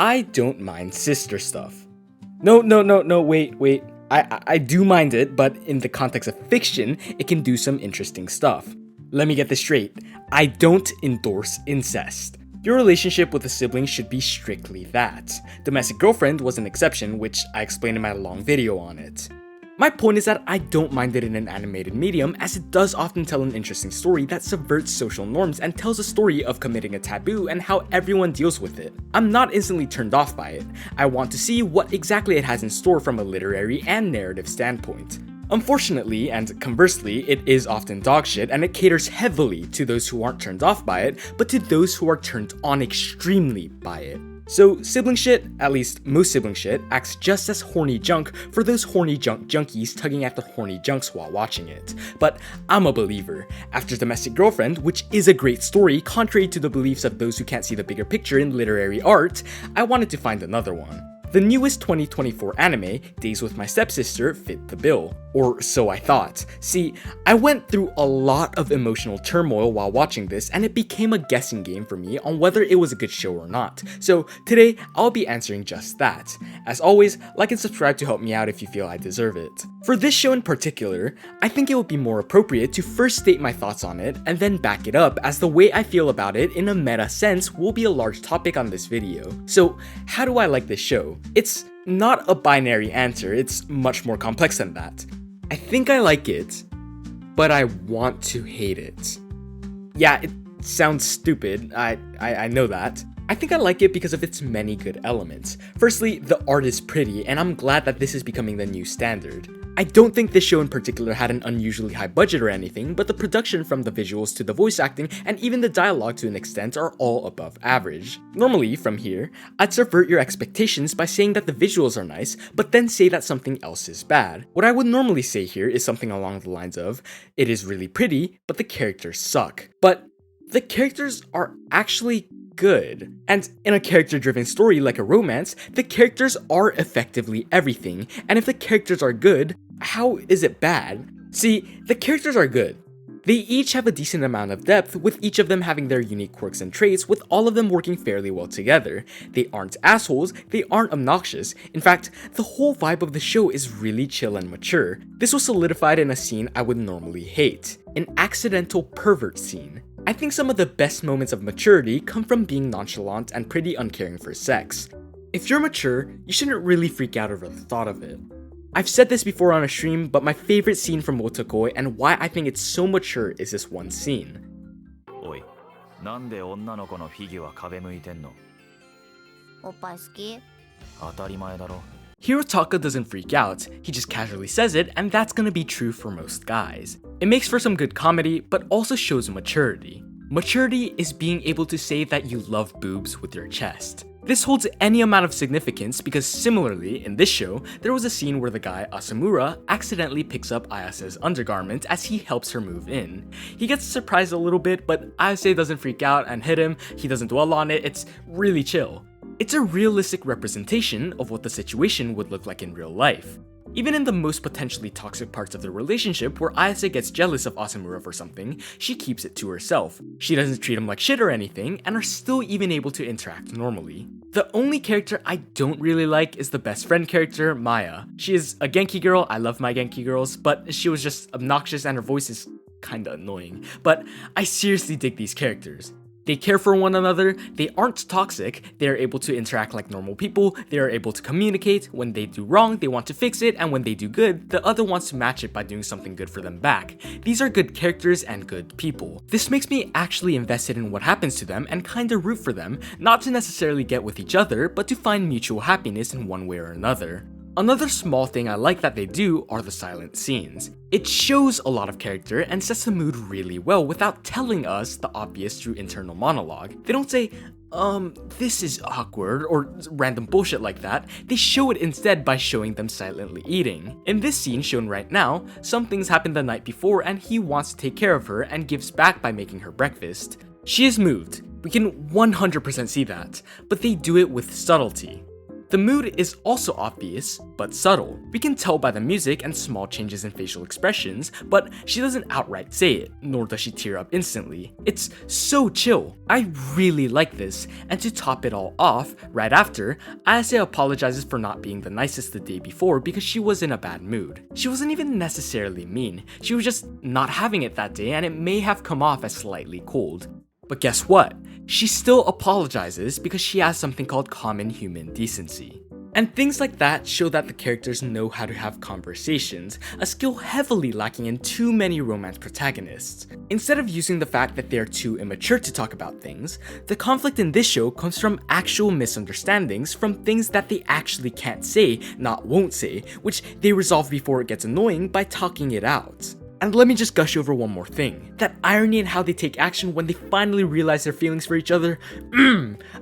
I don't mind sister stuff. No, wait. I do mind it, but in the context of fiction, it can do some interesting stuff. Let me get this straight. I don't endorse incest. Your relationship with a sibling should be strictly that. Domestic girlfriend was an exception, which I explained in my long video on it. My point is that I don't mind it in an animated medium, as it does often tell an interesting story that subverts social norms and tells a story of committing a taboo and how everyone deals with it. I'm not instantly turned off by it. I want to see what exactly it has in store from a literary and narrative standpoint. Unfortunately, and conversely, it is often dogshit and it caters heavily to those who aren't turned off by it, but to those who are turned on extremely by it. So sibling shit, at least most sibling shit, acts just as horny junk for those horny junk junkies tugging at the horny junks while watching it. But I'm a believer. After Domestic Girlfriend, which is a great story contrary to the beliefs of those who can't see the bigger picture in literary art, I wanted to find another one. The newest 2024 anime, Days with My Stepsister, fit the bill. Or so I thought. See, I went through a lot of emotional turmoil while watching this, and it became a guessing game for me on whether it was a good show or not. So today, I'll be answering just that. As always, like and subscribe to help me out if you feel I deserve it. For this show in particular, I think it would be more appropriate to first state my thoughts on it, and then back it up, as the way I feel about it in a meta sense will be a large topic on this video. So, how do I like this show? It's not a binary answer, it's much more complex than that. I think I like it, but I want to hate it. Yeah, it sounds stupid, I know that. I think I like it because of its many good elements. Firstly, the art is pretty, and I'm glad that this is becoming the new standard. I don't think this show in particular had an unusually high budget or anything, but the production from the visuals to the voice acting and even the dialogue to an extent are all above average. Normally, from here, I'd subvert your expectations by saying that the visuals are nice, but then say that something else is bad. What I would normally say here is something along the lines of, it is really pretty, but the characters suck. But the characters are actually good. And in a character-driven story like a romance, the characters are effectively everything, and if the characters are good, how is it bad? See, the characters are good. They each have a decent amount of depth, with each of them having their unique quirks and traits, with all of them working fairly well together. They aren't assholes, they aren't obnoxious. In fact, the whole vibe of the show is really chill and mature. This was solidified in a scene I would normally hate, an accidental pervert scene. I think some of the best moments of maturity come from being nonchalant and pretty uncaring for sex. If you're mature, you shouldn't really freak out over the thought of it. I've said this before on a stream, but my favorite scene from NoahBoahCoah and why I think it's so mature is this one scene. Oi, なんで女の子のフィギュア壁向いてんの? おっぱい好き? 当たり前だろ. Hirotaka doesn't freak out, he just casually says it, and that's gonna be true for most guys. It makes for some good comedy, but also shows maturity. Maturity is being able to say that you love boobs with your chest. This holds any amount of significance because similarly, in this show, there was a scene where the guy, Asamura, accidentally picks up Ayase's undergarment as he helps her move in. He gets surprised a little bit, but Ayase doesn't freak out and hit him, he doesn't dwell on it, it's really chill. It's a realistic representation of what the situation would look like in real life. Even in the most potentially toxic parts of the relationship where Ayase gets jealous of Asamura for something, she keeps it to herself. She doesn't treat him like shit or anything, and are still even able to interact normally. The only character I don't really like is the best friend character, Maya. She is a Genki girl, I love my Genki girls, but she was just obnoxious and her voice is kinda annoying. But I seriously dig these characters. They care for one another, they aren't toxic, they are able to interact like normal people, they are able to communicate, when they do wrong, they want to fix it, and when they do good, the other wants to match it by doing something good for them back. These are good characters and good people. This makes me actually invested in what happens to them and kinda root for them, not to necessarily get with each other, but to find mutual happiness in one way or another. Another small thing I like that they do are the silent scenes. It shows a lot of character and sets the mood really well without telling us the obvious through internal monologue. They don't say, this is awkward, or random bullshit like that. They show it instead by showing them silently eating. In this scene shown right now, some things happened the night before and he wants to take care of her and gives back by making her breakfast. She is moved. We can 100% see that, but they do it with subtlety. The mood is also obvious, but subtle. We can tell by the music and small changes in facial expressions, but she doesn't outright say it, nor does she tear up instantly. It's so chill. I really like this, and to top it all off, right after, Ayase apologizes for not being the nicest the day before because she was in a bad mood. She wasn't even necessarily mean, she was just not having it that day and it may have come off as slightly cold. But guess what? She still apologizes because she has something called common human decency. And things like that show that the characters know how to have conversations, a skill heavily lacking in too many romance protagonists. Instead of using the fact that they are too immature to talk about things, the conflict in this show comes from actual misunderstandings from things that they actually can't say, not won't say, which they resolve before it gets annoying by talking it out. And let me just gush over one more thing. That irony in how they take action when they finally realize their feelings for each other,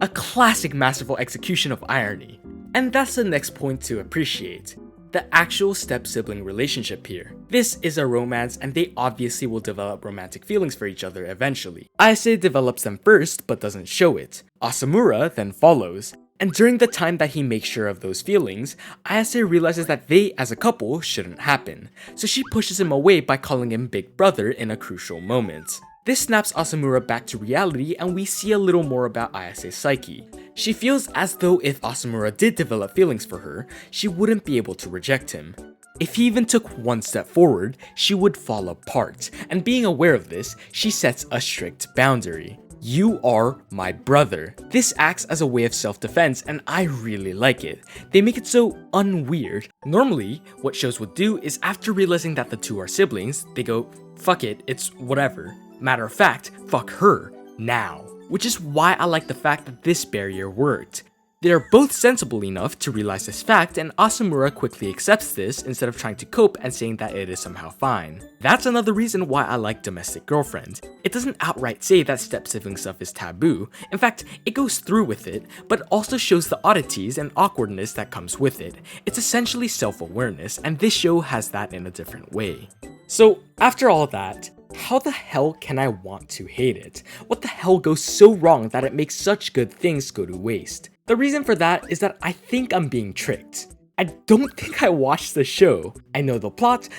a classic masterful execution of irony. And that's the next point to appreciate. The actual step-sibling relationship here. This is a romance and they obviously will develop romantic feelings for each other eventually. Ayase develops them first but doesn't show it. Asamura then follows. And during the time that he makes sure of those feelings, Ayase realizes that they as a couple shouldn't happen. So she pushes him away by calling him Big Brother in a crucial moment. This snaps Asamura back to reality and we see a little more about Ayase's psyche. She feels as though if Asamura did develop feelings for her, she wouldn't be able to reject him. If he even took one step forward, she would fall apart, and being aware of this, she sets a strict boundary. You are my brother. This acts as a way of self-defense and I really like it. They make it so unweird. Normally, what shows would do is after realizing that the two are siblings, they go, fuck it, it's whatever. Matter of fact, fuck her, now. Which is why I like the fact that this barrier worked. They are both sensible enough to realize this fact and Asamura quickly accepts this instead of trying to cope and saying that it is somehow fine. That's another reason why I like Domestic Girlfriend. It doesn't outright say that step-sibling stuff is taboo, in fact, it goes through with it, but also shows the oddities and awkwardness that comes with it. It's essentially self-awareness, and this show has that in a different way. So, after all that, how the hell can I want to hate it? What the hell goes so wrong that it makes such good things go to waste? The reason for that is that I think I'm being tricked. I don't think I watched the show. I know the plot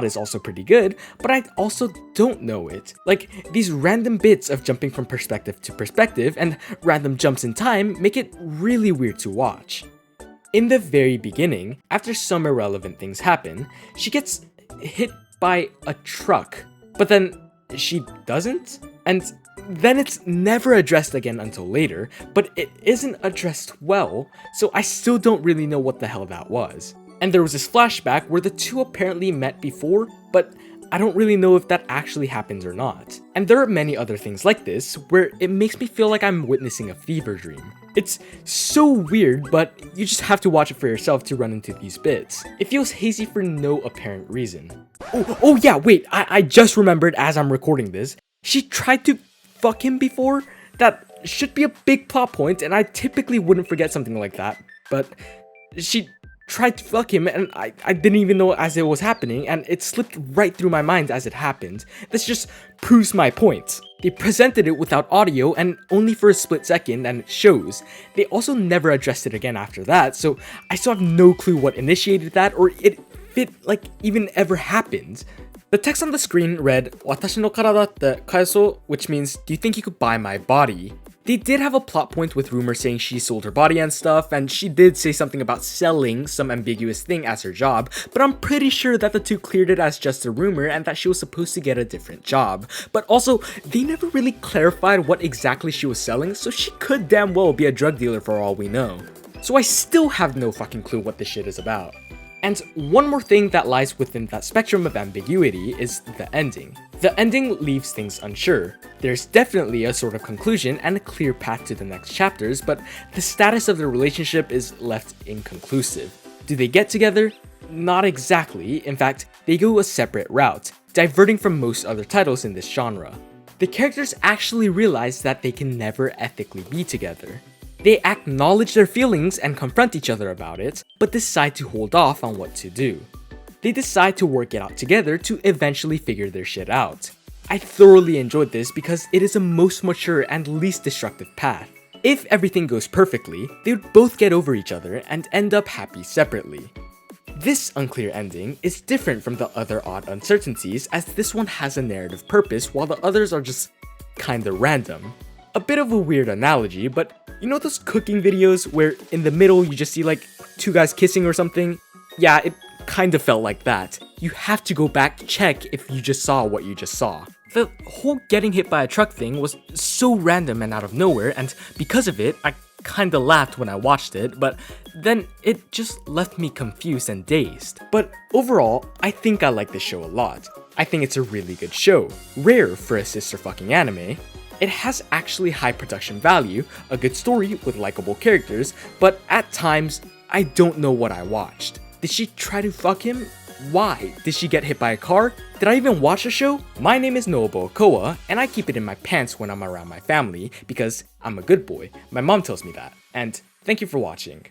is also pretty good, but I also don't know it. Like, these random bits of jumping from perspective to perspective and random jumps in time make it really weird to watch. In the very beginning, after some irrelevant things happen, she gets hit by a truck, but then she doesn't? And then it's never addressed again until later, but it isn't addressed well, so I still don't really know what the hell that was. And there was this flashback where the two apparently met before, but I don't really know if that actually happened or not. And there are many other things like this, where it makes me feel like I'm witnessing a fever dream. It's so weird, but you just have to watch it for yourself to run into these bits. It feels hazy for no apparent reason. Oh yeah, wait, I just remembered as I'm recording this. She tried to fuck him before? That should be a big plot point, and I typically wouldn't forget something like that, but she tried to fuck him and I didn't even know as it was happening, and it slipped right through my mind as it happened. This just proves my point. They presented it without audio and only for a split second, and it shows. They also never addressed it again after that, so I still have no clue what initiated that or if it like even ever happened. The text on the screen read, "Watashi no karada tte kaeso," which means, do you think you could buy my body? They did have a plot point with rumors saying she sold her body and stuff, and she did say something about selling some ambiguous thing as her job, but I'm pretty sure that the two cleared it as just a rumor and that she was supposed to get a different job. But also, they never really clarified what exactly she was selling, so she could damn well be a drug dealer for all we know. So I still have no fucking clue what this shit is about. And one more thing that lies within that spectrum of ambiguity is the ending. The ending leaves things unsure. There's definitely a sort of conclusion and a clear path to the next chapters, but the status of the relationship is left inconclusive. Do they get together? Not exactly. In fact, they go a separate route, diverting from most other titles in this genre. The characters actually realize that they can never ethically be together. They acknowledge their feelings and confront each other about it, but decide to hold off on what to do. They decide to work it out together to eventually figure their shit out. I thoroughly enjoyed this because it is a most mature and least destructive path. If everything goes perfectly, they would both get over each other and end up happy separately. This unclear ending is different from the other odd uncertainties, as this one has a narrative purpose while the others are just kinda random. A bit of a weird analogy, but you know those cooking videos where in the middle you just see like two guys kissing or something? Yeah, it kinda felt like that. You have to go back to check if you just saw what you just saw. The whole getting hit by a truck thing was so random and out of nowhere, and because of it, I kinda laughed when I watched it, but then it just left me confused and dazed. But overall, I think I like this show a lot. I think it's a really good show, rare for a sister fucking anime. It has actually high production value, a good story with likable characters, but at times, I don't know what I watched. Did she try to fuck him? Why? Did she get hit by a car? Did I even watch the show? My name is NoahBoahCoah, and I keep it in my pants when I'm around my family because I'm a good boy. My mom tells me that. And thank you for watching.